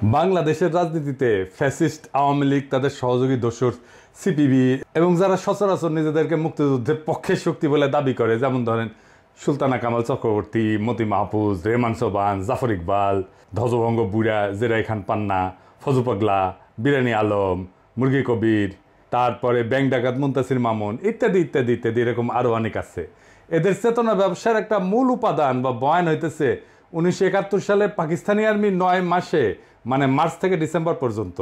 বাংলাদেশের রাজনীতিতে ফ্যাসিস্ট আওয়ামী লীগ, তাদের সহযোগী দোসর সিপিবি এবং যারা সচরাচর নিজেদেরকে মুক্তিযুদ্ধের পক্ষের শক্তি বলে দাবি করে, যেমন ধরেন সুলতানা কামাল চক্রবর্তী, মতি মাহফুজ, রেহমান সোবান, জাফর ইকবাল, ধ্বজভঙ্গ বুড়া, জেরাই খান পান্না, ফজু পাগলা, বিরানি আলম, মুরগি কবির, তারপরে ব্যাংক ডাকাত মুনতাসির মামুন ইত্যাদি ইত্যাদি ইত্যাদি, এরকম আরও অনেক আছে। এদের চেতনা ব্যবসার একটা মূল উপাদান বা বয়ান হইতেছে 1971 সালে পাকিস্তানি আর্মি 9 মাসে, মানে মার্চ থেকে ডিসেম্বর পর্যন্ত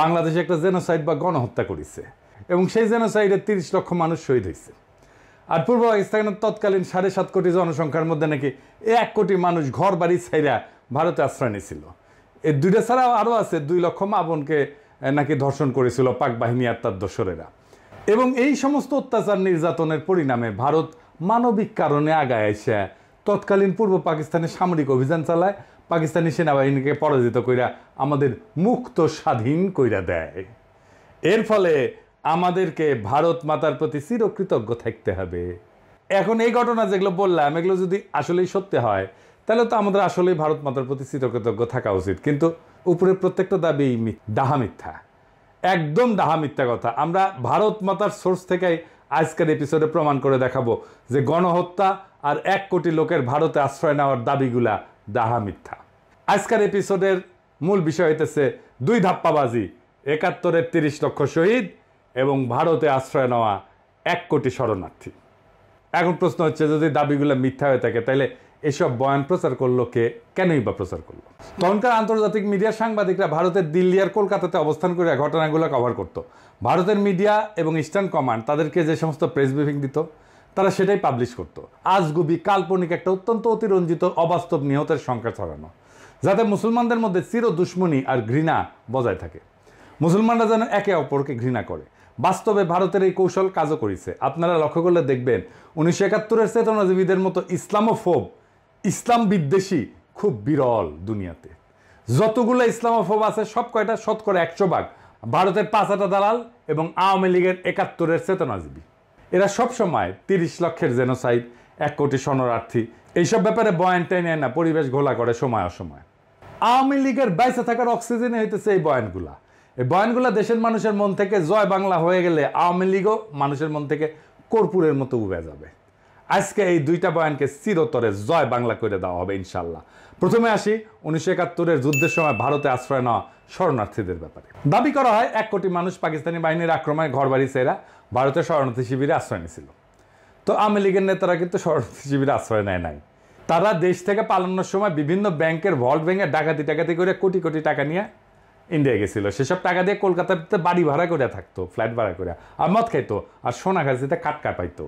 বাংলাদেশে একটা জেনোসাইড বা গণহত্যা করেছে এবং সেই জেনোসাইডে 30 লক্ষ মানুষ শহীদ হয়েছে। আর পূর্ব পাকিস্তানের তৎকালীন 7.5 কোটি জনসংখ্যার মধ্যে নাকি 1 কোটি মানুষ ঘর বাড়ি ছাইরা ভারতে আশ্রয় নিয়েছিল। এই দুইটা ছাড়াও আরও আছে 2 লক্ষ মা বোনকে নাকি ধর্ষণ করেছিল পাক বাহিনী আর তার দোসরেরা। এবং এই সমস্ত অত্যাচার নির্যাতনের পরিণামে ভারত মানবিক কারণে আগায় এসে তৎকালীন পূর্ব পাকিস্তানে সামরিক অভিযান চালায়, পাকিস্তানি সেনাবাহিনীকে পরাজিত কইরা আমাদের মুক্ত স্বাধীন কইরা দেয়। এর ফলে আমাদেরকে ভারত মাতার প্রতি চিরকৃতজ্ঞ থাকতে হবে। এখন এই ঘটনা যেগুলো বললাম, এগুলো যদি আসলেই সত্যি হয় তাহলে তো আমাদের আসলেই ভারত মাতার প্রতি চিরকৃতজ্ঞ থাকা উচিত। কিন্তু উপরে প্রত্যেকটা দাবি ডাহা মিথ্যা, একদম ডাহা মিথ্যা কথা। আমরা ভারত মাতার সোর্স থেকেই আজকের এপিসোডে প্রমাণ করে দেখাবো যে গণহত্যা আর 1 কোটি লোকের ভারতে আশ্রয় নেওয়ার দাবিগুলা ডাহা মিথ্যা। আজকের এপিসোডের মূল বিষয় হইতেছে 2 ধাপ্পাবাজি, 71-এর 30 লক্ষ শহীদ এবং ভারতে আশ্রয় নেওয়া 1 কোটি শরণার্থী। এখন প্রশ্ন হচ্ছে, যদি দাবিগুলো মিথ্যা হয়ে থাকে তাহলে এসব বয়ান প্রচার করলো কে, কেনই বা প্রচার করলো? তখনকার আন্তর্জাতিক মিডিয়ার সাংবাদিকরা ভারতের দিল্লি আর কলকাতাতে অবস্থান করে ঘটনাগুলো কভার করতো। ভারতের মিডিয়া এবং ইস্টার্ন কমান্ড তাদেরকে যে সমস্ত প্রেস ব্রিফিং দিত তারা সেটাই পাবলিশ করতো। আজগুবি কাল্পনিক একটা অত্যন্ত অতিরঞ্জিত অবাস্তব নিহতের সংখ্যা ছড়ানো, যাতে মুসলমানদের মধ্যে চির দুশ্মনী আর ঘৃণা বজায় থাকে, মুসলমানরা যেন একে অপরকে ঘৃণা করে। বাস্তবে ভারতের এই কৌশল কাজও করেছে। আপনারা লক্ষ্য করলে দেখবেন 1971-এর চেতনাজীবীদের মতো ইসলামোফোব, ইসলাম বিদ্বেষী খুব বিরল দুনিয়াতে। যতগুলো ইসলামোফোব আছে সব কয়টা শতকরা 100% ভারতের 5 দালাল এবং আওয়ামী লীগের 71-এর চেতনাজীবী। এরা সবসময় 30 লক্ষের জেনোসাইড, 1 কোটি শরণার্থী এইসব ব্যাপারে বয়ান টেনে না পরিবেশ ঘোলা করে সময় অসময়। আওয়ামী লীগের বাইসে থাকার অক্সিজেনে হইতেছে এই বয়ানগুলা। এই বয়ানগুলা দেশের মানুষের মন থেকে জয় বাংলা হয়ে গেলে আওয়ামী লীগও মানুষের মন থেকে কর্পূরের মতো উবে যাবে। আজকে এই 2টা বয়ানকে চিরতরে জয় বাংলা করে দেওয়া হবে ইনশাল্লাহ। প্রথমে আসি 1971-এর যুদ্ধের সময় ভারতে আশ্রয় নেওয়া শরণার্থীদের ব্যাপারে। দাবি করা হয় 1 কোটি মানুষ পাকিস্তানি বাহিনীর আক্রমণে ঘরবাড়ি ছেড়া ভারতের শরণার্থী শিবিরে আশ্রয় নিয়েছিল। তো আওয়ামী লীগের নেতারা কিন্তু শরণার্থী শিবিরে আশ্রয় নেয় নাই। তারা দেশ থেকে পালানোর সময় বিভিন্ন ব্যাংকের ভল্ট ভেঙে ডাকাতি করে কোটি কোটি টাকা নিয়ে ইন্ডিয়া গেছিল। সেসব টাকা দিয়ে কলকাতাতে বাড়ি ভাড়া করে থাকতো, ফ্ল্যাট ভাড়া করে, আর মদ খাইতো, আর সোনা খাইতে কাটকা পাইতো।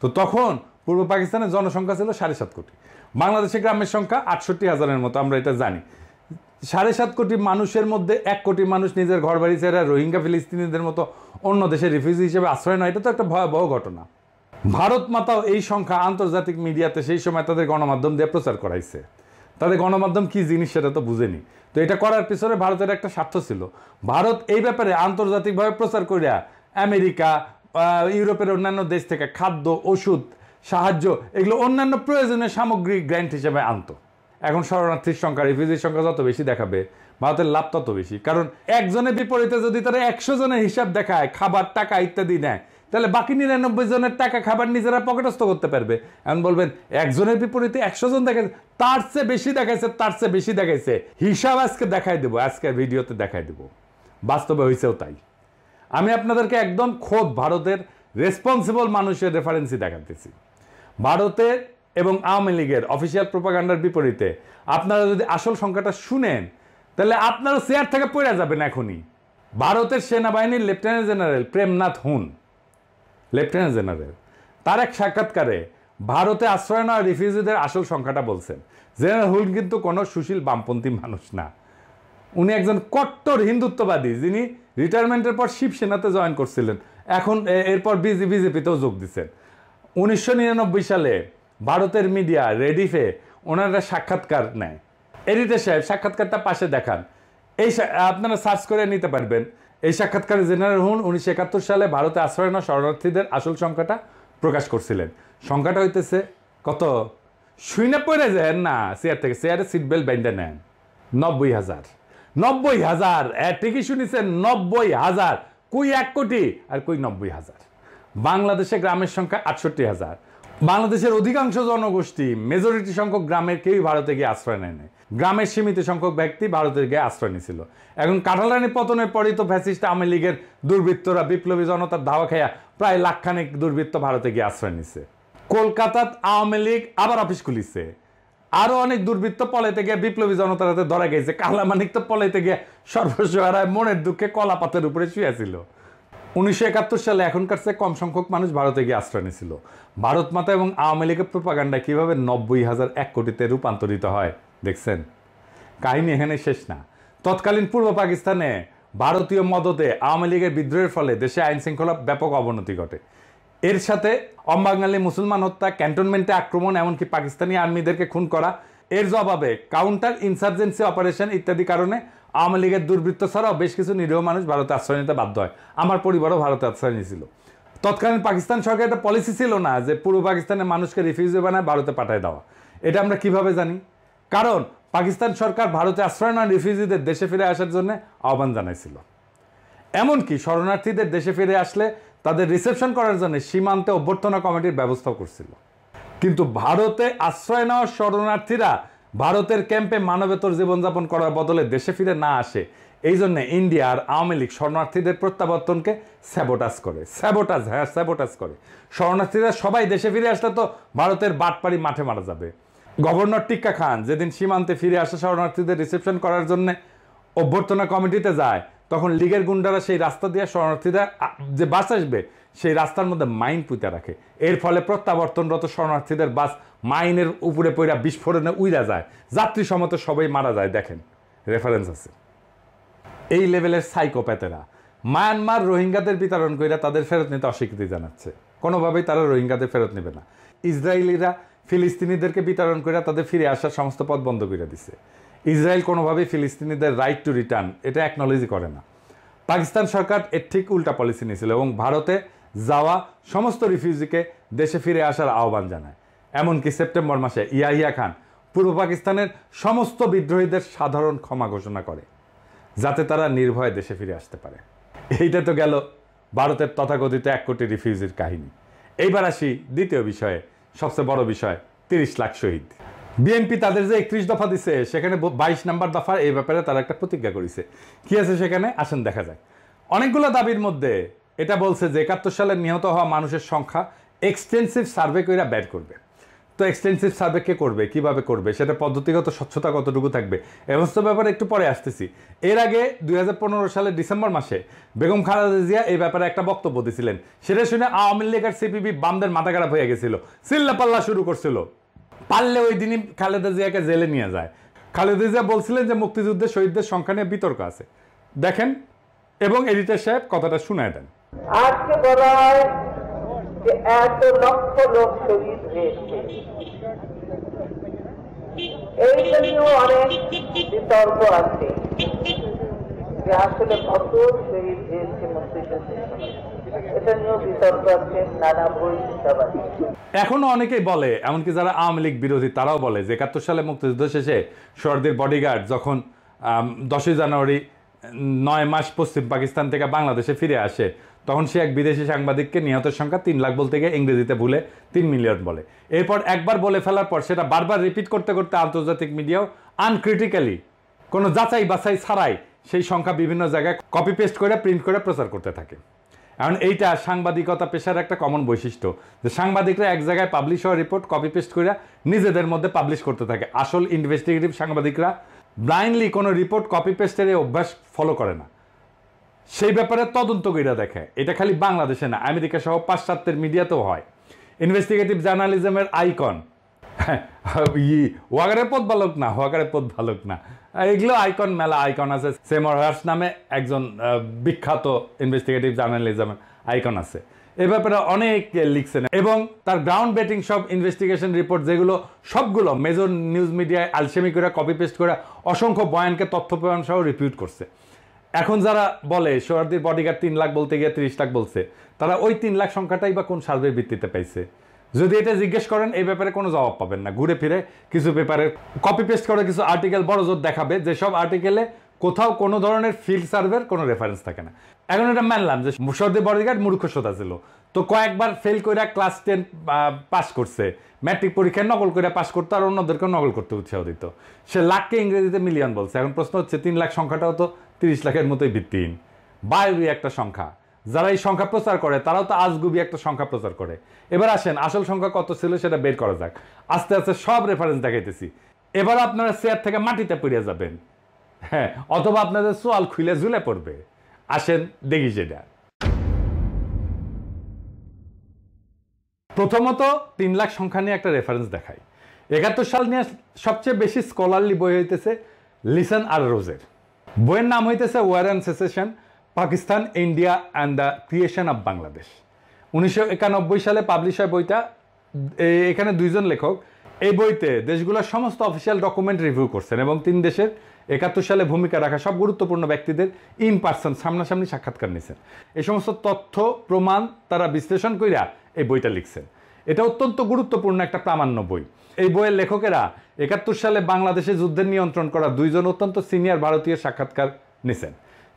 তো তখন পূর্ব পাকিস্তানের জনসংখ্যা ছিল 7.5 কোটি। বাংলাদেশে গ্রামের সংখ্যা 68,000-এর মতো, আমরা এটা জানি। 7.5 কোটি মানুষের মধ্যে 1 কোটি মানুষ নিজের ঘর বাড়ি ছেড়ে রোহিঙ্গা ফিলিস্তিনিদের মতো অন্য দেশে রিফিউজি হিসেবে আশ্রয় নেয়, এটা তো একটা ভয়াবহ ঘটনা। ভারত মাতাও এই সংখ্যা আন্তর্জাতিক মিডিয়াতে সেই সময় তাদের গণমাধ্যম দিয়ে প্রচার করাইছে। তাদের গণমাধ্যম কি জিনিস সেটা তো বুঝেনি। তো এটা করার পিছনে ভারতের একটা স্বার্থ ছিল। ভারত এই ব্যাপারে আন্তর্জাতিকভাবে প্রচার করিয়া আমেরিকা, ইউরোপের অন্যান্য দেশ থেকে খাদ্য, ওষুধ, সাহায্য, এগুলো অন্যান্য প্রয়োজনীয় সামগ্রী গ্র্যান্ট হিসেবে আনতো। এখন শরণার্থীর সংখ্যা, রিফিউজির সংখ্যা যত বেশি দেখাবে ভারতের লাভ তত বেশি। কারণ একজনের বিপরীতে যদি তারা 100 জনের হিসাব দেখায়, খাবার, টাকা ইত্যাদি নেয়, তাহলে বাকি 99 জনের টাকা খাবার নিজেরা পকেটস্থ করতে পারবে। এখন বলবেন একজনের বিপরীতে 100 জন দেখাইছে, তার চেয়ে বেশি দেখাইছে, হিসাব আজকে দেখাই দেবো, আজকের ভিডিওতে দেখাই দেবো। বাস্তবে হয়েছেও তাই। আমি আপনাদেরকে একদম খোদ ভারতের রেসপন্সিবল মানুষের রেফারেন্সই দেখাতেছি। ভারতের এবং আওয়ামী লীগের অফিসিয়াল প্রোপাগান্ডার বিপরীতে আপনারা যদি আসল সংখ্যাটা শুনেন তাহলে আপনারা চেয়ার থেকে পড়ে যাবেন এখনই। ভারতের সেনাবাহিনীর লেফটেন্যান্ট জেনারেল প্রেমনাথ হুন, লেফটেন্যান্ট জেনারেল, তার এক সাক্ষাৎকারে ভারতে আশ্রয় নেওয়া রিফিউজিদের আসল সংখ্যাটা বলছেন। জেনারেল হুন কিন্তু কোনো সুশীল বামপন্থী মানুষ না, উনি একজন কট্টর হিন্দুত্ববাদী, যিনি রিটায়ারমেন্টের পর শিবসেনাতে জয়েন করছিলেন, এখন এরপর বিজেপিতেও যোগ দিচ্ছেন। 1999 সালে ভারতের মিডিয়া রেডিফে ওনারা সাক্ষাৎকার নেয়। এডিটর সাহেব সাক্ষাৎকারটা পাশে দেখান, আপনারা সার্চ করে নিতে পারবেন। এই সাক্ষাৎকারে জেনারেল হুন 1971 সালে ভারতে আশ্রয় নেওয়া শরণার্থীদের আসল সংখ্যাটা প্রকাশ করছিলেন। সংখ্যাটা হইতেছে কত? শুইনা পড়ে যায় না চেয়ার থেকে, চেয়ারে সিট বেল্ট বাইন্ধে নেন, 90,000। 90,000, ঠিকই শুনেছেন, 90,000। কই 1 কোটি আর কই 90,000। বাংলাদেশে গ্রামের সংখ্যা 68,000। বাংলাদেশের অধিকাংশ জনগোষ্ঠী, মেজরিটি সংখ্যক গ্রামের কেউই ভারতে গিয়ে আশ্রয় নেয় নাই। গ্রামের সীমিত সংখ্যক ব্যক্তি ভারতে গিয়ে আশ্রয় নিয়েছিল। এখন কাঁঠালরানী পতনের পরই তো ফ্যাসিস্ট আওয়ামী লীগের দুর্বৃত্তরা বিপ্লবী জনতার ধাওয়া খাইয়া প্রায় লাখখানেক দুর্বৃত্ত ভারতে গিয়ে আশ্রয় নিছে। কলকাতাত আওয়ামী লীগ আবার অফিস খুলিছে। আরো অনেক দুর্বৃত্ত পলাইতে গিয়ে বিপ্লবী জনতার হাতে ধরা গেছে। কালামানিক তো পলাইতে গিয়ে সর্বস্ব হারায় মনের দুঃখে কলা পাতের উপরে শুয়েছিল। 1971 সালে এখনকার চেয়ে কম সংখ্যক মানুষ ভারতে গিয়ে আশ্রয় নিয়েছিল। ভারত মাতা এবং আওয়ামী লীগের প্রোপাগান্ডা কিভাবে 90,000 1 কোটিতে রূপান্তরিত হয় দেখছেন। কাহিনী এখানে শেষ না। তৎকালীন পূর্ব পাকিস্তানে ভারতীয় মদতে আওয়ামী লীগের বিদ্রোহের ফলে দেশে আইন শৃঙ্খলা ব্যাপক অবনতি ঘটে। এর সাথে অবাঙালি মুসলমান হত্যা, ক্যান্টনমেন্টে আক্রমণ, এমনকি পাকিস্তানি আর্মিদেরকে খুন করা, এর জবাবে কাউন্টার ইনসার্জেন্সি অপারেশন ইত্যাদি কারণে আওয়ামী লীগের দুর্বৃত্ত ছাড়াও বেশ কিছু নিরীহ মানুষ ভারতে আশ্রয় নিতে বাধ্য হয়। আমার পরিবারও ভারতে আশ্রয় নিয়েছিল। তৎকালীন পাকিস্তান সরকার একটা পলিসি ছিল না যে পূর্ব পাকিস্তানের মানুষকে রিফিউজি বানায় ভারতে পাঠায় দেওয়া। এটা আমরা কিভাবে জানি? কারণ পাকিস্তান সরকার ভারতে আশ্রয় নেওয়া রিফিউজিদের দেশে ফিরে আসার জন্য আহ্বান জানাইছিল। এমনকি শরণার্থীদের দেশে ফিরে আসলে তাদের রিসেপশন করার জন্য সীমান্তে অভ্যর্থনা কমিটির ব্যবস্থা করছিল। কিন্তু ভারতে আশ্রয় নেওয়া শরণার্থীরা ভারতের ক্যাম্পে মানবেতর জীবনযাপন করার বদলে দেশে ফিরে না আসে, এই জন্য ইন্ডিয়া আর আওয়ামী লীগ শরণার্থীদের প্রত্যাবর্তনকে স্যাবোটাজ করে। স্যাবোটাজ করে। শরণার্থীরা সবাই দেশে ফিরে আসলে তো ভারতের বাটপাড়ি মাঠে মারা যাবে। গভর্নর টিক্কা খান যেদিন সীমান্তে ফিরে আসা শরণার্থীদের রিসেপশন করার জন্য অভ্যর্থনা কমিটিতে যায়, তখন লীগের গুন্ডারা সেই রাস্তা দিয়ে শরণার্থীরা যে বাস আসবে সেই রাস্তার মধ্যে মাইন পুঁতে রাখে। এর ফলে প্রত্যাবর্তনরত শরণার্থীদের বাস মাইনের উপরে পড়া বিস্ফোরণে উইরা যায়, যাত্রী সমত সবাই মারা যায়। দেখেন, রেফারেন্স আছে। এই লেভেলের সাইকোপ্যাথেরা মায়ানমার রোহিঙ্গাদের বিতরণ করে তাদের ফেরত নিতে অস্বীকৃতি জানাচ্ছে। কোনোভাবেই তারা রোহিঙ্গাদের ফেরত নেবে না। ইসরায়েলিরা ফিলিস্তিনিদেরকে বিতরণ করে তাদের ফিরে আসার সমস্ত পথ বন্ধ করে দিছে। ইসরায়েল কোনোভাবেই ফিলিস্তিনিদের রাইট টু রিটার্ন এটা অ্যাকনোলেজই করে না। পাকিস্তান সরকার এর ঠিক উল্টা পলিসি নিয়েছিল এবং ভারতে যাওয়া সমস্ত রিফিউজিকে দেশে ফিরে আসার আহ্বান জানায়। এমনকি সেপ্টেম্বর মাসে ইয়াহিয়া খান পূর্ব পাকিস্তানের সমস্ত বিদ্রোহীদের সাধারণ ক্ষমা ঘোষণা করে, যাতে তারা নির্ভয়ে দেশে ফিরে আসতে পারে। এইটা তো গেল ভারতের তথাকথিত 1 কোটি রিফিউজির কাহিনী। এইবার আসি দ্বিতীয় বিষয়ে, সবচেয়ে বড় বিষয়, 30 লাখ শহীদ। বিএনপি তাদের যে 31 দফা দিছে, সেখানে 22 নম্বর দফার এই ব্যাপারে তারা একটা প্রতিজ্ঞা করেছে। কি আছে সেখানে, আসেন দেখা যায়। অনেকগুলো দাবির মধ্যে এটা বলছে যে 71 সালে নিহত হওয়া মানুষের সংখ্যা এক্সটেন্সিভ সার্ভে করে বের করবে। তো এক্সটেন্সিভ সার্ভে কে করবে, কিভাবে করবে, সেটা পদ্ধতিগত স্বচ্ছতা কতটুকু থাকবে, এমস্ত ব্যাপারে একটু পরে আসতেছি। এর আগে 2015 সালের ডিসেম্বর মাসে বেগম খালেদা জিয়া এই ব্যাপারে একটা বক্তব্য দিয়েছিলেন। সেটা শুনে আওয়ামী লীগ আর সিপিবি বামদের মাথা খারাপ হয়ে গেছিল, চিল্লাপাল্লা শুরু করছিল। পারলে ওই দিনই খালেদা জিয়াকে জেলে নিয়ে যায়। খালেদা জিয়া বলছিলেন যে মুক্তিযুদ্ধের শহীদদের সংখ্যা নিয়ে বিতর্ক আছে। দেখেন এবং এডিটর সাহেব কথাটা শুনায় দেন। আজকে বলা হয় যে এত লক্ষ লোক শহীদ হয়েছে, এই জন্য অনেক বিতর্ক আছে যে আসলে কত শহীদ হয়েছে মুক্তিযুদ্ধের সময়, এটা নিয়েও বিতর্ক আছে, নানা বই চিন্তাবাদী। এখনো অনেকেই বলে, এমনকি যারা আওয়ামী লীগ বিরোধী তারাও বলে যে 71 সালে মুক্তিযুদ্ধ শেষে সোহরাওয়ার্দীর বডিগার্ড যখন 10 জানুয়ারি 9 মাস পশ্চিম পাকিস্তান থেকে বাংলাদেশে ফিরে আসে, তখন সে এক বিদেশি সাংবাদিককে নিহতের সংখ্যা 3 লাখ বলতে গিয়ে ইংরেজিতে ভুলে 3 মিলিয়ন বলে। এরপর একবার বলে ফেলার পর সেটা বারবার রিপিট করতে করতে আন্তর্জাতিক মিডিয়াও আনক্রিটিক্যালি, কোনো যাচাই বাছাই ছাড়াই সেই সংখ্যা বিভিন্ন জায়গায় কপি পেস্ট করে প্রিন্ট করে প্রচার করতে থাকে। এখন এইটা সাংবাদিকতা পেশার একটা কমন বৈশিষ্ট্য যে সাংবাদিকরা এক জায়গায় পাবলিশ হওয়া রিপোর্ট কপি পেস্ট করে নিজেদের মধ্যে পাবলিশ করতে থাকে। আসল ইনভেস্টিগেটিভ সাংবাদিকরা ব্লাইন্ডলি কোনো রিপোর্ট কপি পেস্টের এই অভ্যাস ফলো করে না, সেই ব্যাপারে তদন্ত করে দেখে। এটা খালি বাংলাদেশে না, আমেরিকা সহ পাশ্চাত্যের মিডিয়াতেও হয়। ইনভেস্টিগেটিভ জার্নালিজমের আইকন ওয়াগারের পথ বালক না, ওয়াগারের পথ বালক না, এগুলো আইকন, মেলা আইকন আছে। সেমর হার্স নামে একজন বিখ্যাত ইনভেস্টিগেটিভ জার্নালিজমের আইকন আছে। এ ব্যাপারে অনেক লিখছেন এবং তার গ্রাউন্ড ব্রেকিং সব ইনভেস্টিগেশন রিপোর্ট, যেগুলো সবগুলো মেজর নিউজ মিডিয়ায় আলসেমি করে কপি পেস্ট করে অসংখ্য বয়ানকে তথ্য প্রমাণ সহ রিপিউট করছে। এখন যারা বলে সোহরাওয়ার্দীর বডিগার্ড 3 লাখ বলতে গিয়ে 30 লাখ বলছে, তারা ওই 3 লাখ সংখ্যাটাই বা কোন সার্ভের ভিত্তিতে পাইছে? যদি এটা জিজ্ঞেস করেন এই ব্যাপারে কোনো জবাব পাবেন না। ঘুরে ফিরে কিছু পেপারে কপি পেস্ট করে কিছু আর্টিকেল বড় জোর দেখাবে, যেসব আর্টিকেলে কোথাও কোনো ধরনের ফিল্ড সার্ভের কোনো রেফারেন্স থাকে না। এখন এটা মানলাম যে মুশাররফ বডিগার্ড মূর্খ সোতা ছিল, তো কয়েকবার ফেল করে ক্লাস 10 পাস করছে, ম্যাট্রিক পরীক্ষায় নকল করে পাস করতো আর অন্যদেরকেও নকল করতে উৎসাহ দিত। সে লাখকে ইংরেজিতে মিলিয়ন বলছে। এখন প্রশ্ন হচ্ছে 3 লাখ সংখ্যাটাও তো 30 লাখের মতোই ভিত্তিহীন, বায়বী একটা সংখ্যা। যারা এই সংখ্যা প্রচার করে তারাও তো আজগুবি একটা সংখ্যা প্রচার করে। এবার আসেন আসল সংখ্যা কত ছিল সেটা বের করা যাক। আস্তে আস্তে সব রেফারেন্স দেখাইতেছি। এবার আপনারা চেয়ার থেকে মাটিতে পড়ে যাবেন, হ্যাঁ, অথবা আপনাদের সোয়াল খুলে ঝুলে পড়বে। আসেন দেখি সেটা। প্রথমত 3 লাখ সংখ্যা নিয়ে একটা রেফারেন্স দেখাই। 71 সাল নিয়ে সবচেয়ে বেশি স্কলারলি বই হইতেছে লিসন আর রোজের। বইয়ের নাম হইতেছে war and secession, Pakistan, India and the creation of Bangladesh. 1991 সালে পাবলিশ হয় বইটা। এখানে 2 জন লেখক এই বইতে দেশগুলোর সমস্ত অফিসিয়াল ডকুমেন্ট রিভিউ করছেন এবং 3 দেশের 71 সালে ভূমিকা রাখা সব গুরুত্বপূর্ণ ব্যক্তিদের ইন পার্সন সামনাসামনি সাক্ষাৎকার নিয়েছেন। এই সমস্ত তথ্য প্রমাণ তারা বিশ্লেষণ কইরা এই বইটা লিখছেন। এটা অত্যন্ত গুরুত্বপূর্ণ একটা প্রামাণ্য বই। এই বইয়ের লেখকেরা 71 সালে বাংলাদেশে যুদ্ধের নিয়ন্ত্রণ করা 2 জন অত্যন্ত সিনিয়র ভারতীয় সাক্ষাৎকার নিছেন,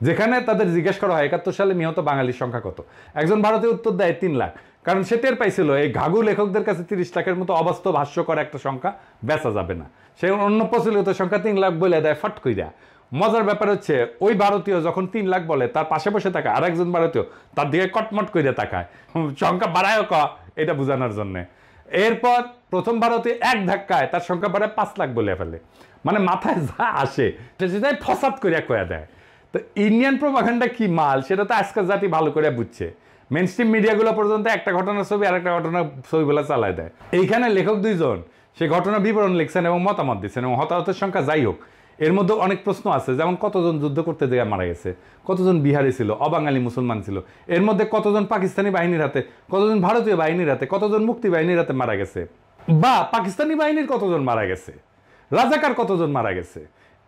যেখানে তাদের জিজ্ঞেস করা হয় 71 সালে নিহত বাঙালির সংখ্যা কত। একজন ভারতীয় উত্তর দেয় 3 লাখ, কারণ সে টের পাইছিল এই ঘাঘু লেখকদের কাছে 30 লাখের মতো অবাস্তব হাস্যকর একটা সংখ্যা বেচা যাবে না। সে অন্য প্রচলিত সংখ্যা 3 লাখ বলে দেয় ফট কইরা। মজার ব্যাপার হচ্ছে ওই ভারতীয় যখন 3 লাখ বলে তার পাশে বসে থাকা আরেকজন ভারতীয় তার দিকে কটমট করে তাকায়, সংখ্যা বাড়ায় এটা বোঝানোর জন্য। এরপর প্রথম ভারতীয় এক ধাক্কায় তার সংখ্যা বাড়ায় 5 লাখ বলে ফেলে। মানে মাথায় যা আসে সেটাই ফসাদ করে কয়া দেয়। তো ইন্ডিয়ান প্রোপাগান্ডা কি মাল সেটা তো আজকাল জাতি ভালো করে বুঝছে। মেন স্ট্রিম মিডিয়াগুলো পর্যন্ত একটা ঘটনার ছবি আর একটা ঘটনার ছবিগুলো চালায় দেয়। এইখানে লেখক 2 জন সেই ঘটনার বিবরণ লিখছেন এবং মতামত দিচ্ছেন, এবং হতাহতের সংখ্যা যাই হোক, এর মধ্যে অনেক প্রশ্ন আছে, যেমন কতজন যুদ্ধ করতে গিয়ে মারা গেছে, কতজন বিহারি ছিল, অবাঙালি মুসলমান ছিল, এর মধ্যে কতজন পাকিস্তানি বাহিনীর হাতে, কতজন ভারতীয় বাহিনীর হাতে, কতজন মুক্তি বাহিনীর হাতে মারা গেছে, বা পাকিস্তানি বাহিনীর কতজন মারা গেছে, রাজাকার কতজন মারা গেছে।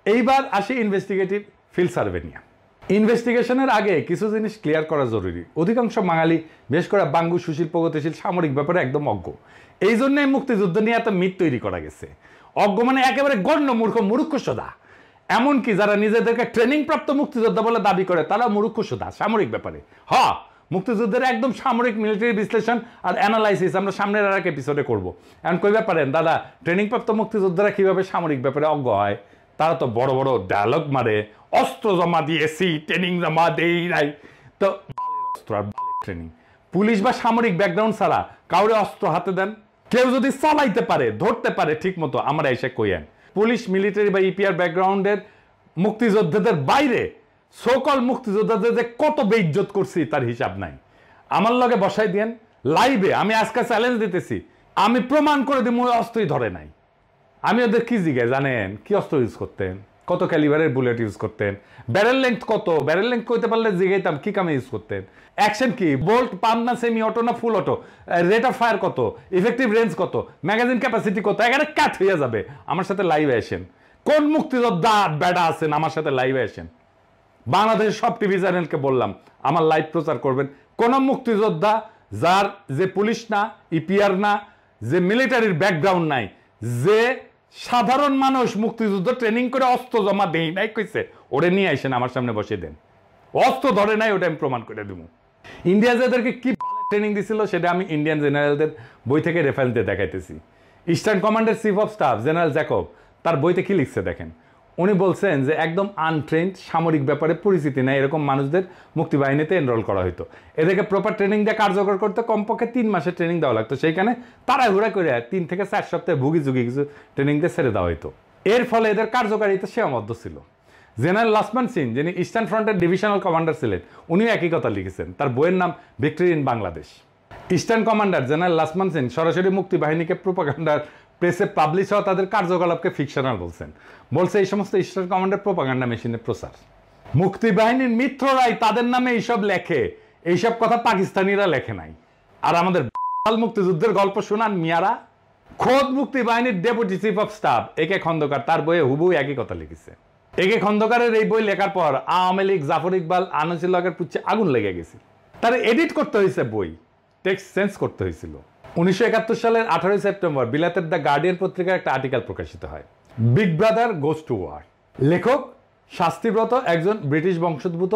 এইবার আসি ইনভেস্টিগেটিভ ফিল্ড সার্ভে নিয়ে। ইনভেস্টিগেশনের আগে কিছু জিনিস ক্লিয়ার করা জরুরি। অধিকাংশ বাঙালি, বিশেষ করে বাঙ্গু সুশীল প্রগতিশীল সামরিক ব্যাপারে একদম অজ্ঞ। এই জন্যই মুক্তিযুদ্ধ নিয়ে এত মিথ তৈরি করা গেছে। অজ্ঞ মানে একেবারে গণ্য মূর্খ সোদা। এমনকি যারা নিজেদেরকে ট্রেনিং প্রাপ্ত মুক্তিযোদ্ধা বলে দাবি করে তারা মূর্খ সোদা সামরিক ব্যাপারে। মুক্তিযুদ্ধের একদম সামরিক মিলিটারি বিশ্লেষণ আর অ্যানালাইসিস আমরা সামনের আর এক এপিসোডে করবো। এখন কইবা পারেন দাদা ট্রেনিং প্রাপ্ত মুক্তিযোদ্ধারা কিভাবে সামরিক ব্যাপারে অজ্ঞ হয়? তারা তো বড় বড় ডায়লগ মারে, অস্ত্র জমা দিয়েছি, ট্রেনিং জমা দেই নাই। তো অস্ত্র আর ট্রেনিং, পুলিশ বা সামরিক ব্যাকগ্রাউন্ড ছাড়া কাউরে অস্ত্র হাতে দেন? কেউ যদি চালাইতে পারে, ধরতে পারে ঠিক মতো, আমরা এসে কইয়েন। পুলিশ, মিলিটারি বা ইপিআর ব্যাকগ্রাউন্ডের মুক্তিযোদ্ধাদের বাইরে সকল মুক্তিযোদ্ধাদের যে কত বেইজ্জত করছি তার হিসাব নাই। আমার লগে বসাই দেন লাইভে, আমি আজকে চ্যালেঞ্জ দিতেছি, আমি প্রমাণ করে দিব ওই অস্ত্রই ধরে নাই। আমি ওদের কি জিজ্ঞাসা জানেন? কি অস্ত্র ইউজ করতেন, কত ক্যালিবারের বুলেট ইউজ করতেন, ব্যারেল লেংথ কত, ব্যারেল লেংথ কইতে পারলে জিজ্ঞাইতাম কি কামে ইউজ করতেন, অ্যাকশন কি, বোল্ট পাম্প না সেমি অটো না ফুল অটো, রেট অফ ফায়ার কত, ইফেক্টিভ রেঞ্জ কত, ম্যাগাজিন ক্যাপাসিটি কত, এখানে কাট হইয়া যাবে। আমার সাথে লাইভে আসেন। কোন মুক্তিযোদ্ধা বেড়া আছেন আমার সাথে লাইভে আসেন। বাংলাদেশের সব টিভি চ্যানেলকে বললাম আমার লাইভ প্রচার করবেন। কোন মুক্তিযোদ্ধা যার যে পুলিশ না, ইপিআর না, যে মিলিটারির ব্যাকগ্রাউন্ড নাই, যে সাধারণ মানুষ মুক্তিযুদ্ধ ট্রেনিং করে অস্ত্র জমা দেই নাই কইছে, ওরে নিয়ে আসেন আমার সামনে বসে দেন। অস্ত্র ধরে নাই ওটা আমি প্রমাণ করে দেবো। ইন্ডিয়া যাদেরকে কি ট্রেনিং দিছিল সেটা আমি ইন্ডিয়ান জেনারেলদের বই থেকে রেফারেন্স দিয়ে দেখাইতেছি। ইস্টার্ন কমান্ডের chief of staff general Jacob তার বইতে কি লিখছে দেখেন। উনি বলছেন যে একদম আনট্রেন্ড, সামরিক ব্যাপারে পরিচিতি নেই এরকম মানুষদের মুক্তিবাহিনীতে এনরোল করা হতো। এদেরকে প্রপার ট্রেনিং দিয়ে কার্যকর করতে কমপক্ষে 3 মাসের ট্রেনিং দেওয়া লাগতো। সেইখানে তাড়াহুড়া করে 3 থেকে 4 সপ্তাহে ভুগি ঝুঁকি কিছু ট্রেনিং দিয়ে ছেড়ে দেওয়া হতো। এর ফলে এদের কার্যকারিতা সীমাবদ্ধ ছিল। জেনারেল লক্ষ্মণ সিং, যিনি ইস্টার্ন ফ্রন্টের ডিভিশনাল কমান্ডার ছিলেন, উনিও একই কথা লিখেছেন। তার বইয়ের নাম victory in Bangladesh. Eastern commander general Lakshman Singh সরাসরি মুক্তিবাহিনীকে প্রোপাগান্ডার প্রেসে পাবলিশ হওয়া তাদের কার্যকলাপকে ফিকশনাল বলছে এই সমস্ত ইস্টার্ন কমান্ডার প্রোপাগান্ডা মেশিনের প্রচার। মুক্তিবাহিনীর মিত্ররাই তাদের নামে এইসব লেখে, এইসব কথা পাকিস্তানিরা লেখে নাই। আর আমাদের মুক্তিযুদ্ধের গল্প শোনান মিয়ারা। খোদ মুক্তিবাহিনীর ডেপুটি চিফ অফ স্টাফ একে খন্দকার তার বইয়ে হুবহু একই কথা লিখেছে। একে খন্দকারের এই বই লেখার পর আওয়ামী লীগ, জাফর ইকবাল, আনিসুল হকের পুচ্ছে আগুন লেগে গেছে। তার এডিট করতে হয়েছে, বই টেক্সট চেঞ্জ করতে হয়েছিল। 1971 সালের 18 সেপ্টেম্বর বিলাতের দ্য গার্ডিয়ান পত্রিকার একটা আর্টিকেল প্রকাশিত হয়, big brother goes to war. লেখক শাস্তিব্রত একজন ব্রিটিশ বংশোদ্ভূত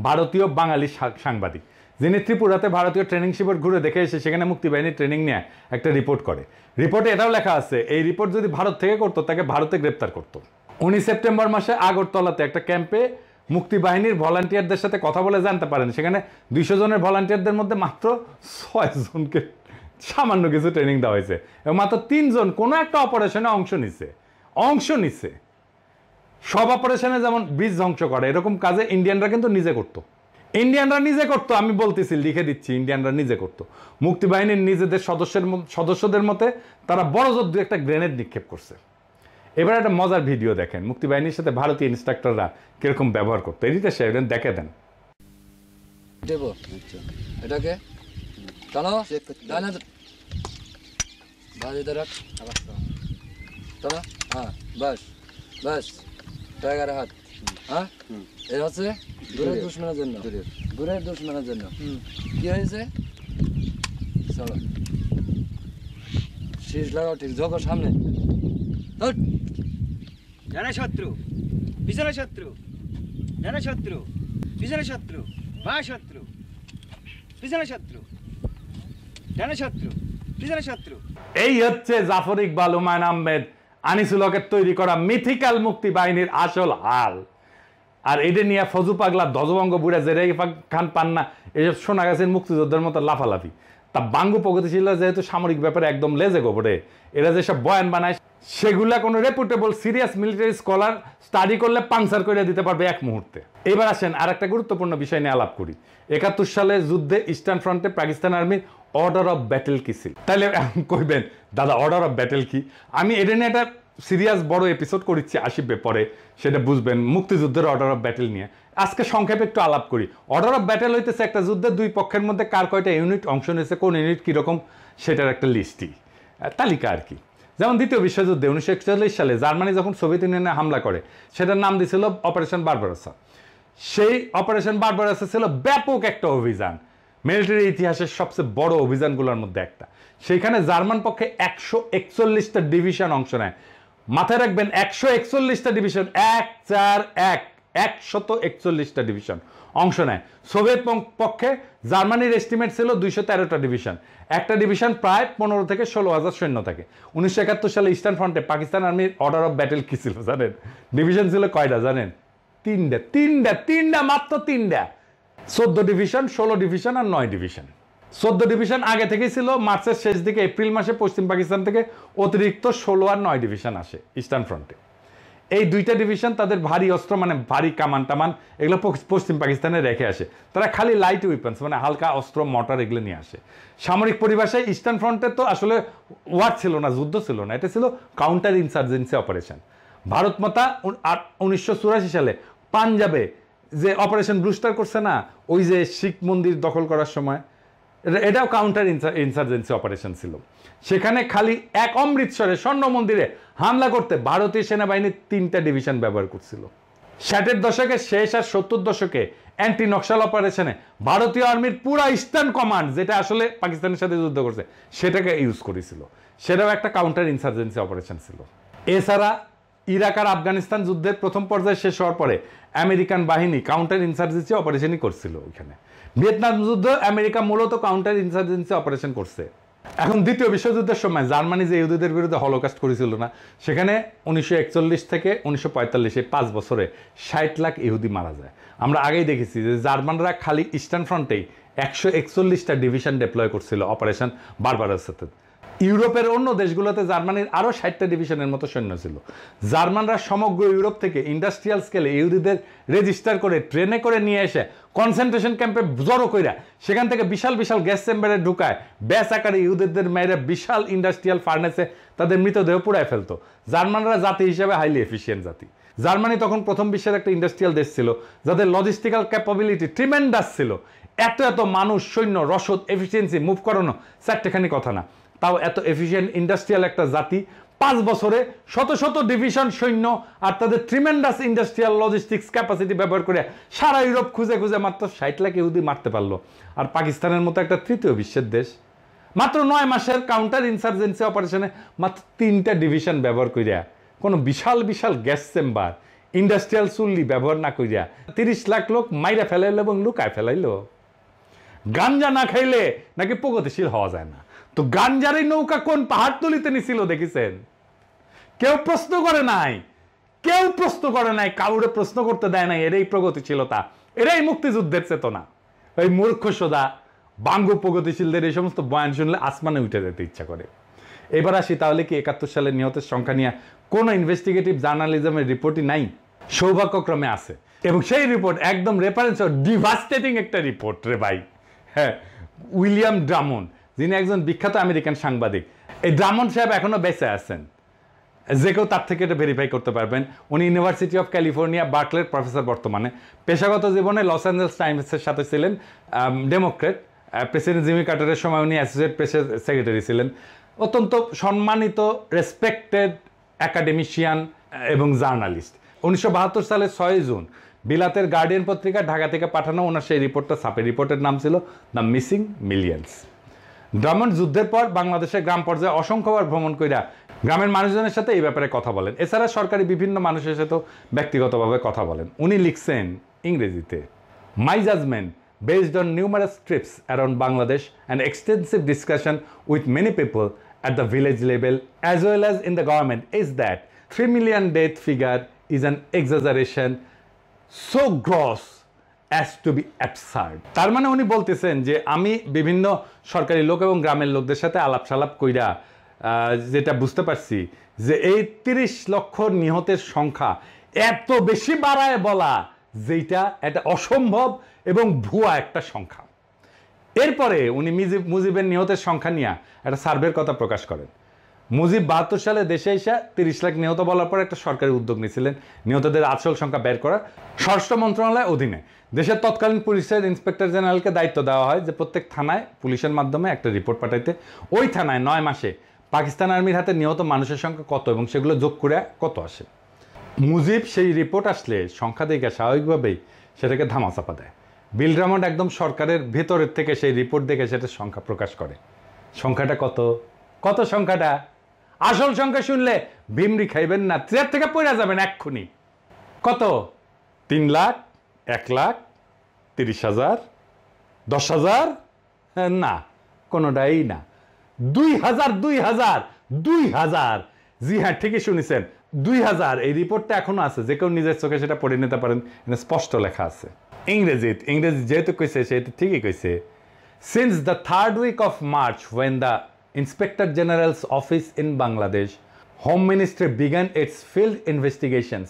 ভারতীয় বাঙালি সাংবাদিক, যিনি ত্রিপুরাতে ভারতীয় ট্রেনিং শিবির ঘুরে দেখে এসে সেখানে মুক্তিবাহিনীর ট্রেনিং নিয়ে একটা রিপোর্ট করে। রিপোর্টে এটাও লেখা আছে এই রিপোর্ট যদি ভারত থেকে করতো তাকে ভারতে গ্রেপ্তার করতো। 19 সেপ্টেম্বর মাসে আগরতলাতে একটা ক্যাম্পে মুক্তিবাহিনীর ভলান্টিয়ারদের সাথে কথা বলে জানতে পারেন সেখানে 200 জনের ভলান্টিয়ারদের মধ্যে মাত্র 6 জনকে সামান্য কিছু ট্রেনিং দেওয়া হয়েছে এবং মাত্র 3 জন কোনো একটা অপারেশনে অংশ নিছে। সব অপারেশনে যেমন ব্রিজ ধ্বংস করে এরকম কাজে ইন্ডিয়ানরা কিন্তু নিজে করতো। আমি বলতেছি, লিখে দিচ্ছি, ইন্ডিয়ানরা নিজে করতো। মুক্তিবাহিনীর নিজেদের সদস্যদের মতে তারা বড় জোর একটা গ্রেনেড নিক্ষেপ করছে। এবার একটা মজার ভিডিও দেখেন মুক্তিবাহিনীর সাথে ভারতীয় ইনস্ট্রাক্টররা কিরকম ব্যবহার করতো। এদিকে সে দেখে দেন। এটাকে টানো, টানো, হ্যাঁ বাস বাস, টাইগার হাত, হ্যাঁ এর হচ্ছে দূরের দুশ্মনের জন্য, দূরের দুশ্মনের জন্য। কি হয়েছে? চলো শীষ লাগাও, ঠিক ঝোঁকো সামনে, জানে শত্রু, পিছনে শত্রু, জানে শত্রু, পিছনে শত্রু, বাঁ শত্রু, পিছনে শত্রু, জানে শত্রু, পিছনে শত্রু। এই হচ্ছে জাফর ইকবাল, হুমায়ুন আহমেদ, আনিসুল হকের তৈরি করা মিথিক্যাল মুক্তি বাহিনীর আসল হাল। আর এটা নিয়ে ফজু পাগলা ধ্বজভঙ্গ বুড়া জেরে খান পান্না এসব শোনা গেছেন মুক্তিযোদ্ধার মতো লাফালাফি। তা বাঙ্গু প্রগতিশীলরা যেহেতু সামরিক ব্যাপারে একদম লেজে গোবরে, এরা যেসব বয়ান বানায় সেগুলা কোনো reputable serious military scholar study করলে পাংচার করে দিতে পারবে এক মুহূর্তে। এবার আসেন আর একটা গুরুত্বপূর্ণ বিষয় নিয়ে আলাপ করি। 71 সালে যুদ্ধে ইস্টার্ন ফ্রন্টে পাকিস্তান আর্মির অর্ডার অফ ব্যাটেল কি ছিল? তাহলে কইবেন দাদা অর্ডার অফ ব্যাটেল কি? আমি এটা নিয়ে একটা সিরিয়াস বড় এপিসোড করেছি, আসিবে পরে, সেটা বুঝবেন মুক্তিযুদ্ধের অর্ডার অফ ব্যাটেল নিয়ে। আজকে সংক্ষেপে একটু আলাপ করি। অর্ডার অফ ব্যাটেল হইতেছে একটা যুদ্ধের দুই পক্ষের মধ্যে কার কয়টা ইউনিট অংশ নিয়েছে, কোন ইউনিট কীরকম, সেটার একটা লিস্টই, তালিকা আর কি। যেমন দ্বিতীয় বিশ্বযুদ্ধে 1941 সালে জার্মানি যখন সোভিয়েত ইউনিয়নে হামলা করে সেটার নাম দিয়েছিল অপারেশন বারবারোসা। সেই অপারেশন বারবারোসা ছিল ব্যাপক একটা অভিযান, মিলিটারি ইতিহাসের সবচেয়ে বড় অভিযানগুলোর মধ্যে একটা। সেইখানে জার্মান পক্ষে 141টা ডিভিশন অংশ নেয়। মাথায় রাখবেন 141টা ডিভিশন, 141টা ডিভিশন অংশ নেয়। সোভিয়েত পক্ষে জার্মানির এস্টিমেট ছিল 213টা ডিভিশন, একটা ডিভিশন প্রায় 15 থেকে 16,000 সৈন্য থাকে। 1971 সালে ইস্টার্ন ফ্রন্টে পাকিস্তান আর্মির অর্ডার অফ ব্যাটেল কি ছিল জানেন? ডিভিশন ছিল কয়টা জানেন? তিনটা, মাত্র 3টা। 14 ডিভিশন, 16 ডিভিশন আর 9 ডিভিশন। 14 ডিভিশন আগে থেকেই ছিল, মার্চের শেষ দিকে এপ্রিল মাসে পশ্চিম পাকিস্তান থেকে অতিরিক্ত 16 আর 9 ডিভিশন আসে ইস্টার্ন ফ্রন্টে। এই দুইটা ডিভিশন তাদের ভারী অস্ত্র মানে ভারী কামান টামান এগুলো পশ্চিম পাকিস্তানে রেখে আসে। তারা খালি লাইট উইপন্স মানে হালকা অস্ত্র মোটর এগুলো নিয়ে আসে। সামরিক পরিভাষায় ইস্টার্ন ফ্রন্টে তো আসলে ওয়ার ছিল না, যুদ্ধ ছিল না, এটা ছিল কাউন্টার ইনসার্জেন্সি অপারেশন। ভারত মাতা 1984 সালে পাঞ্জাবে যে অপারেশন ব্লুস্টার করছে না, ওই যে শিখ মন্দির দখল করার সময়, এটাও কাউন্টার ইনসার্জেন্সি অপারেশন ছিল। সেখানে খালি এক অমৃতসরে স্বর্ণ মন্দিরে হামলা করতে ভারতীয় সেনাবাহিনীর 3টা ডিভিশন ব্যবহার করছিল। 60-এর দশকের শেষ আর 70 দশকে অ্যান্টি নকশাল অপারেশনে ভারতীয় আর্মির পুরা ইস্টার্ন কমান্ড, যেটা আসলে পাকিস্তানের সাথে যুদ্ধ করছে, সেটাকে ইউজ করেছিল। সেটাও একটা কাউন্টার ইনসার্জেন্সি অপারেশন ছিল। এছাড়া ইরাক আর আফগানিস্তান যুদ্ধের প্রথম পর্যায়ে শেষ হওয়ার পরে আমেরিকান বাহিনী কাউন্টার ইনসার্জেন্সি অপারেশনই করছিল ওইখানে। ভিয়েতনাম যুদ্ধ আমেরিকা মূলত কাউন্টার ইনসার্জেন্সি অপারেশন করছে। এখন দ্বিতীয় বিশ্বযুদ্ধের সময় জার্মানি যে ইহুদিদের বিরুদ্ধে হলোকাস্ট করেছিল না, সেখানে 1941 থেকে 1945 5 বছরে 60 লাখ ইহুদি মারা যায়। আমরা আগেই দেখেছি যে জার্মানরা খালি ইস্টার্ন ফ্রন্টেই 141টা ডিভিশন ডেপ্লয় করছিল অপারেশন বারবারোসাতে। ইউরোপের অন্য দেশগুলোতে জার্মানির আরও 60টা ডিভিশনের মতো সৈন্য ছিল। জার্মানরা সমগ্র ইউরোপ থেকে ইন্ডাস্ট্রিয়াল স্কেলে ইহুদিদের রেজিস্টার করে ট্রেনে করে নিয়ে এসে কনসেন্ট্রেশন ক্যাম্পে জড়ো কইরা সেখান থেকে বিশাল বিশাল গ্যাস চেম্বারে ঢুকায় ব্যাস আকারে ইহুদিদের মেয়েরা বিশাল ইন্ডাস্ট্রিয়াল ফার্নেসে তাদের মৃতদেহ পুড়ায় ফেলতো। জার্মানরা জাতি হিসেবে হাইলি এফিসিয়েন্ট জাতি। জার্মানি তখন প্রথম বিশ্বের একটা ইন্ডাস্ট্রিয়াল দেশ ছিল যাদের লজিস্টিক্যাল ক্যাপাবিলিটি ট্রিমেন্ডাস ছিল। এত মানুষ, সৈন্য, রসদ, এফিসিয়েন্সি মুভ করানো চারটেখানি কথা না, তাও এত এফিসিয়েন্ট ইন্ডাস্ট্রিয়াল একটা জাতি 5 বছরে শত শত ডিভিশন সৈন্য আর তাদের ট্রিমেন্ডাস ইন্ডাস্ট্রিয়াল লজিস্টিক্স ক্যাপাসিটি ব্যবহার করে সারা ইউরোপ খুঁজে খুঁজে মাত্র 60 লাখ ইহুদি মারতে পারলো। আর পাকিস্তানের মতো একটা তৃতীয় বিশ্বের দেশ মাত্র 9 মাসের কাউন্টার ইনসার্জেন্সি অপারেশনে মাত্র 3টা ডিভিশন ব্যবহার করিয়া কোনো বিশাল বিশাল গ্যাস চেম্বার ইন্ডাস্ট্রিয়াল চুল্লি ব্যবহার না করিয়া 30 লাখ লোক মাইরা ফেলাইলো এবং লুকায় ফেলাইলো। গাঞ্জা না খাইলে নাকি প্রগতিশীল হওয়া যায় না। তো গাঞ্জারের নৌকা কোন পাহাড়তলিতে নিছিল দেখেছেন? কেউ প্রশ্ন করে নাই, কেউ প্রশ্ন করে নাই, কাউরে প্রশ্ন করতে দেয় নাই। এরাই প্রগতিশীলতা, এরাই মুক্তিযুদ্ধের চেতনা। ওই মূর্খ সোদা বাঙ্গু প্রগতিশীলদের এই সমস্ত বয়ান শুনলে আসমানে উঠে যেতে ইচ্ছা করে। এবার আসি, তাহলে কি 71 সালের নিহতের সংখ্যা নিয়ে কোনো ইনভেস্টিগেটিভ জার্নালিজমের রিপোর্টই নাই? সৌভাগ্যক্রমে আছে, এবং সেই রিপোর্ট একদম রেফারেন্স ডিভাস্টেটিং একটা রিপোর্ট রে ভাই। হ্যাঁ, উইলিয়াম ড্রামন্ড, যিনি একজন বিখ্যাত আমেরিকান সাংবাদিক। এই ড্রামন্ড সাহেব এখনো বেঁচে আছেন, যে কেউ তার থেকে এটা ভেরিফাই করতে পারবেন। উনি ইউনিভার্সিটি অফ ক্যালিফোর্নিয়া বার্কলের প্রফেসর বর্তমানে। পেশাগত জীবনে লস অ্যাঞ্জেলস টাইমসের সাথে ছিলেন ডেমোক্রেট। প্রেসিডেন্ট জিমি কার্টারের সময় উনি অ্যাসোসিয়েট প্রেসের সেক্রেটারি ছিলেন। অত্যন্ত সম্মানিত, রেসপেক্টেড অ্যাকাডেমিশিয়ান এবং জার্নালিস্ট। 1972 সালের 6 জুন বিলাতের গার্ডিয়ান পত্রিকা ঢাকা থেকে পাঠানো ওনার সেই রিপোর্টটা ছাপে। রিপোর্টের নাম ছিল দ্য মিসিং মিলিয়ন্স। ড্রামন্ড যুদ্ধের পর বাংলাদেশের গ্রাম পর্যায়ে অসংখ্যবার ভ্রমণ কইরা গ্রামের মানুষজনের সাথে এই ব্যাপারে কথা বলেন। এছাড়া সরকারি বিভিন্ন মানুষের সাথেও ব্যক্তিগতভাবে কথা বলেন। উনি লিখছেন ইংরেজিতে, মাই judgement based on numerous trips around Bangladesh and extensive discussion with many people at the village level as well as in the government is that 3 million death figure is an exaggeration so gross as to be absurd. তার মানে উনি বলতেছেন যে আমি বিভিন্ন সরকারি লোক এবং গ্রামের লোকদের সাথে আলাপ সালাপ কইরা যেটা বুঝতে পারছি যে এই 30 লক্ষ নিহতের সংখ্যা এত বেশি বাড়ায় বলা যেটা এটা অসম্ভব এবং ভুয়া একটা সংখ্যা। এরপরে উনি মুজিবের নিহতের সংখ্যা নিয়ে একটা সার্ভের কথা প্রকাশ করেন। মুজিব 72 সালে দেশে এসে 30 লাখ নিহত বলার পর একটা সরকারি উদ্যোগ নিয়েছিলেন নিহতদের আসল সংখ্যা বের করার। স্বরাষ্ট্র মন্ত্রণালয়ের অধীনে দেশের তৎকালীন পুলিশের ইন্সপেক্টর জেনারেলকে দায়িত্ব দেওয়া হয় যে প্রত্যেক থানায় পুলিশের মাধ্যমে একটা রিপোর্ট পাঠাইতে। ওই থানায় 9 মাসে পাকিস্তান আর্মির হাতে নিহত মানুষের সংখ্যা কত এবং সেগুলো যোগ করে কত আসে। মুজিব সেই রিপোর্ট আসলে সংখ্যা দেখে স্বাভাবিকভাবেই সেটাকে ধামাচাপা দেয়। বিল ড্রামন্ড একদম সরকারের ভেতরের থেকে সেই রিপোর্ট দেখে সেটার সংখ্যা প্রকাশ করে। সংখ্যাটা কত? কত সংখ্যাটা? আসল সংখ্যা শুনলে ভিমরি খাইবেন না, চেয়ার থেকে পড়ে যাবেন এক্ষুনি। কত? 3 লাখ, 1 লাখ, 30,000, 10,000? না, কোনোটাই না। 2,000, 2,000, 2,000। জি হ্যাঁ, ঠিকই শুনেছেন, 2,000। এই রিপোর্টটা এখনো আছে, যে কেউ নিজের চোখে সেটা পড়ে নিতে পারেন, স্পষ্ট লেখা আছে। ইংরেজি যেহেতু কইছে সেহেতু ঠিকই কইছে। Since the 3rd week of March when the Inspector General's office in Bangladesh Home Ministry began its field investigations,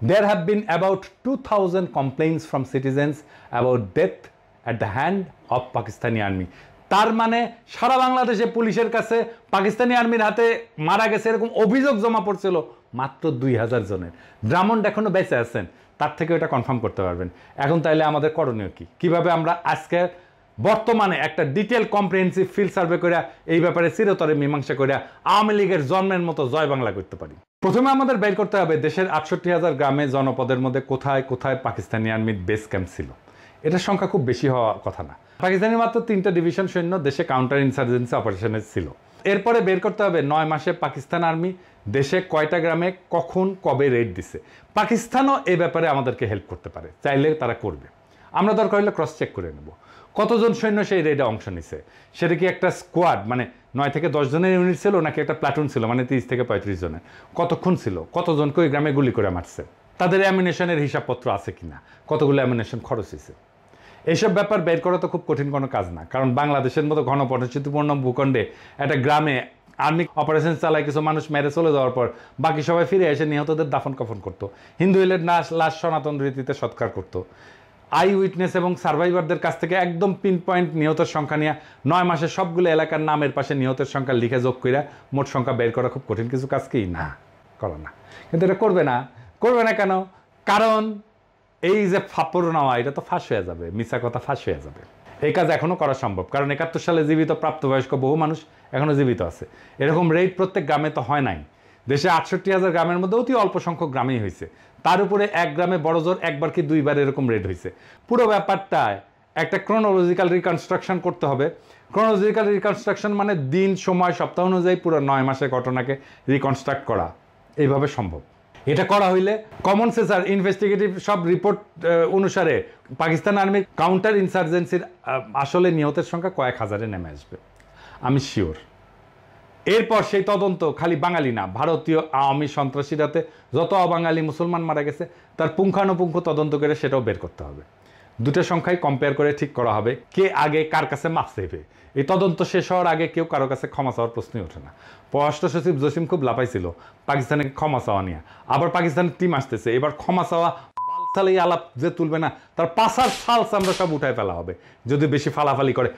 there have been about 2,000 complaints from citizens about death at the hand of Pakistani army. তার মানে সারা বাংলাদেশে পুলিশের কাছে পাকিস্তানি আর্মির হাতে মারা গেছে এরকম অভিযোগ জমা পড়ছিল মাত্র 2,000 জনের। ড্রামন্ড এখনো বেঁচে আছেন, তার থেকে এটা কনফার্ম করতে পারবেন। এখন তাইলে আমাদের করণীয় কি? কিভাবে আমরা আজকে বর্তমানে একটা ডিটেল কম্প্রিহেন্সিভ ফিল্ড সার্ভে করে এই ব্যাপারে চিরতরে মীমাংসা করে আওয়ামী লীগের জন্মের মতো জয় বাংলা করতে পারি? প্রথমে আমাদের বের করতে হবে দেশের 68,000 গ্রামে জনপদের মধ্যে কোথায় কোথায় পাকিস্তানি আর্মির বেস ক্যাম্প ছিল। এটার সংখ্যা খুব বেশি হওয়া কথা না। পাকিস্তানি মাত্র 3টা ডিভিশন সৈন্য দেশে কাউন্টার ইনসার্জেন্সি অপারেশনে ছিল। এরপরে বের করতে হবে 9 মাসে পাকিস্তান আর্মি দেশে কয়টা গ্রামে কখন কবে রেড দিছে। পাকিস্তানও এই ব্যাপারে আমাদেরকে হেল্প করতে পারে, চাইলে তারা করবে। আমরা দরকার হলে ক্রস চেক করে নেব কতজন সৈন্য সেই রেডে অংশ নিছে। সেটা কি একটা স্কোয়াড মানে 9 থেকে 10 জনের ইউনিট ছিল, নাকি একটা প্লাটুন ছিল মানে 30 থেকে 35 জনের? কতক্ষণ ছিল, কতজনকে ওই গ্রামে গুলি করে মারছে, তাদের অ্যামিনেশনের হিসাবপত্র আছে কিনা, কতগুলো অ্যামিনেশন খরচ হয়েছে। এইসব ব্যাপার বের করা তো খুব কঠিন কোনো কাজ না, কারণ বাংলাদেশের মতো ঘন পরিচিতিপূর্ণ ভূখণ্ডে একটা গ্রামে আর্মি অপারেশন চালায় কিছু মানুষ মেরে চলে যাওয়ার পর বাকি সবাই ফিরে এসে নিহতদের দাফন কাফন করতো। হিন্দু হইলে লাশ সনাতন রীতিতে সৎকার করতো। আই উইটনেস এবং সার্ভাইভারদের কাছ থেকে একদম পিন পয়েন্ট নিহতের সংখ্যা নিয়ে 9 মাসে সবগুলো এলাকার নামের পাশে নিহতের সংখ্যা লিখে যোগ করে মোট সংখ্যা বের করা খুব কঠিন কিছু কাজ কি না, করো না। কিন্তু এটা করবে না কেন? কারণ এই যে ফাপড় নেওয়া এটা তো ফাঁস হয়ে যাবে, মিথ্যা কথা ফাঁস হয়ে যাবে। এই কাজ এখনো করা সম্ভব, কারণ 71 সালে জীবিত প্রাপ্তবয়স্ক বহু মানুষ এখনো জীবিত আছে। এরকম রেড প্রত্যেক গ্রামে তো হয় নাই। দেশে 68,000 গ্রামের মধ্যে অতি অল্প সংখ্যক গ্রামেই হয়েছে। তার উপরে এক গ্রামে বড় জোর একবার কি 2বার এরকম রেড হয়েছে। পুরো ব্যাপারটায় একটা ক্রোনোলজিক্যাল রিকনস্ট্রাকশন করতে হবে। ক্রোনোলজিক্যাল রিকনস্ট্রাকশন মানে দিন সময় সপ্তাহ অনুযায়ী পুরো 9 মাসের ঘটনাকে রিকনস্ট্রাক্ট করা এইভাবে সম্ভব। এটা করা হইলে কমন সেন্স আর ইনভেস্টিগেটিভ সব রিপোর্ট অনুসারে পাকিস্তান আর্মির কাউন্টার ইনসার্জেন্সির আসলে নিহতের সংখ্যা কয়েক হাজারে নেমে আসবে, আমি শিওর। এরপর সেই তদন্ত খালি বাঙালি না, ভারতীয় আওয়ামী সন্ত্রাসীরাতে যত অবাঙালি মুসলমান মারা গেছে তার পুঙ্খানুপুঙ্খ তদন্ত করে সেটাও বের করতে হবে। দুটো সংখ্যায় কম্পেয়ার করে ঠিক করা হবে কে আগে কার কাছে মাপ চাইবে। এই তদন্ত শেষ হওয়ার আগে কেউ কারো কাছে ক্ষমা চাওয়ার প্রশ্নই ওঠে না। পররাষ্ট্র সচিব জসিম খুব লাফাইছিল পাকিস্তানের ক্ষমা চাওয়া নিয়ে, আবার পাকিস্তানের টিম আসতেছে, এবার ক্ষমা চাওয়া বালসাল এই আলাপ যে তুলবে না তার পাশার ফালস আমরা সব উঠায় ফেলা হবে। যদি বেশি ফালাফালি করে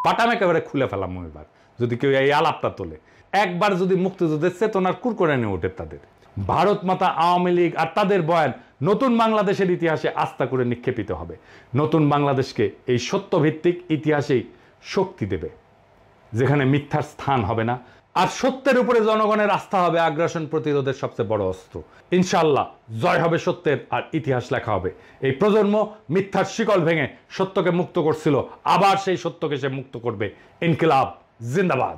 বাটাম একেবারে খুলে ফেলাম এবার, যদি কেউ এই আলাপটা তোলে। একবার যদি মুক্তিযুদ্ধের চেতনার কুর করে নিয়ে ওঠে তাদের, ভারত মাতা আওয়ামী লীগ আর তাদের বয়ান নতুন বাংলাদেশের ইতিহাসে আস্থা করে নিক্ষেপিত হবে। নতুন বাংলাদেশকে এই সত্যভিত্তিক ইতিহাসেই শক্তি দেবে, যেখানে মিথ্যার স্থান হবে না, আর সত্যের উপরে জনগণের আস্থা হবে আগ্রাসন প্রতিরোধের সবচেয়ে বড় অস্ত্র। ইনশাআল্লাহ জয় হবে সত্যের, আর ইতিহাস লেখা হবে। এই প্রজন্ম মিথ্যার শিকল ভেঙে সত্যকে মুক্ত করছিল, আবার সেই সত্যকে সে মুক্ত করবে। ইনকিলাব জিন্দাবাদ।